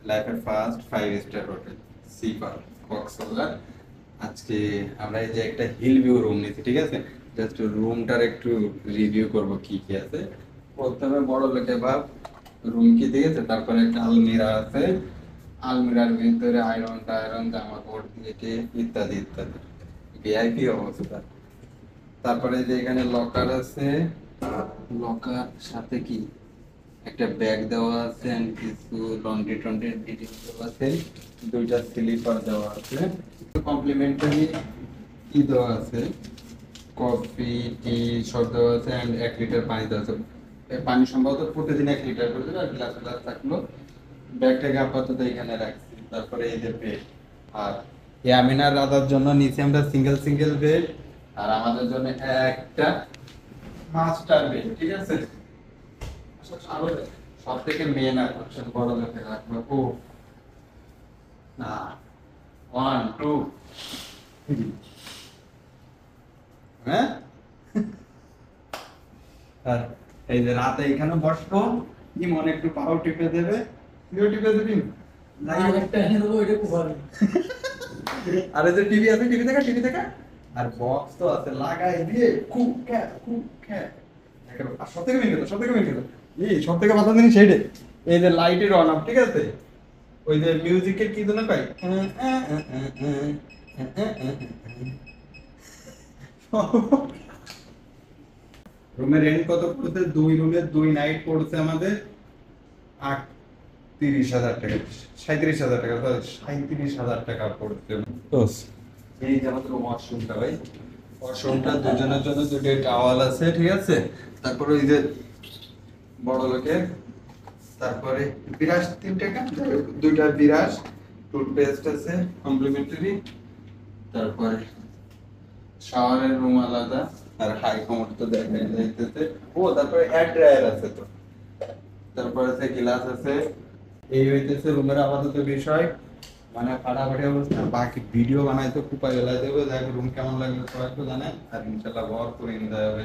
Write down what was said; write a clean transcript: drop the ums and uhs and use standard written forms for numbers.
লাইফের first 5 star hotel sipper Cox's Bazar. আজকে আমরা এই যে একটা হিল ভিউ রুম নিয়েছি, ঠিক আছে? জাস্ট রুমটার একটু রিভিউ করব কি কি আছে। প্রথমে বড় লোকে ভাব রুম কি দিয়েছে, তারপরে একটা আলমিরা আছে, আলমিরার ভিতরে আয়রন টায়রন জামা কাপড় দিয়েছে ইত্যাদি ইত্যাদি, ভিআইপি অবস্থা। তারপরে যে এখানে লকার আছে, লকার সাথে কি একটা ব্যাগ দেওয়া আছে এন্ড কিছু লন্ড্রি টন্ড্রি ডিটেইলস দেওয়া আছে, দুইটা স্লিপার দেওয়া আছে, কমপ্লিমেন্টারি কি দেওয়া আছে, কফি টি সব দেওয়া আছে এন্ড 1 লিটার পানি দেওয়া আছে। পানি সম্ভবত প্রতিদিন 1 লিটার করে দেবে, আর গ্লাস গ্লাস থাকলো। ব্যাগটাকে আপাতত এখানে রাখছি। তারপরে এই যে বেড, আর ইয়ামিনার রাধার জন্য নিচে আমরা সিঙ্গেল সিঙ্গেল বেড, আর আমাদের জন্য একটা মাস্টার বেড, ঠিক আছে? সব থেকে মেন আকর্ষণ বড় লোকের রাখবো। ও না, 1 2 হ্যাঁ। আর এই যে রাতে এখানে বসবো, ইমন একটু পাও টিপে দেবে, তুইও টিপে দিবি। আরে যে টিভি আছে, টিভি দেখা, টিভি দেখা, আর বক্স তো আছে, লাগাই দিয়ে খুব খ্যা। আর সব থেকে মেন কথা, সব থেকে ভালো জিনিস সেইটা, এই যে লাইটের অন অফ, ঠিক আছে? ওই যে মিউজিকের কি যেন কয়, রুমের রেন্ট কত পড়ছে? 2 রুমের 2 নাইট পড়ছে আমাদের 30,000 টাকা, 37,000 টাকা, 37,000 টাকা পড়ছে। এই যে আমাদের ওয়াশরুমটা, ভাই ওয়াশরুমটা দুজনের জন্য দুটো টাওয়াল আছে, ঠিক আছে? তারপরে ওই যে বড় লোকের, তারপরে বিরাস 3 টাকা, 2টা বিরাস, টুথপেস্ট আছে কমপ্লিমেন্টারি, তারপরে শাওয়ারের রুম আলাদা, আর হাই কমোড তো দেখাই যাইতেছে। ও তারপরে এয়ার ড্রায়ার আছে, তো তারপরে আছে গ্লাস আছে। এই হইতেছে রুমের আপাতত বিষয়, মানে ফাটাফাটি অবস্থা। বাকি ভিডিও বানাইতে খুব বেলা দেবো, দেখ রুম কেমন লাগলো সবাই তো জানে, আর ইনশাল্লাহ ভর করে এনজয় হবে।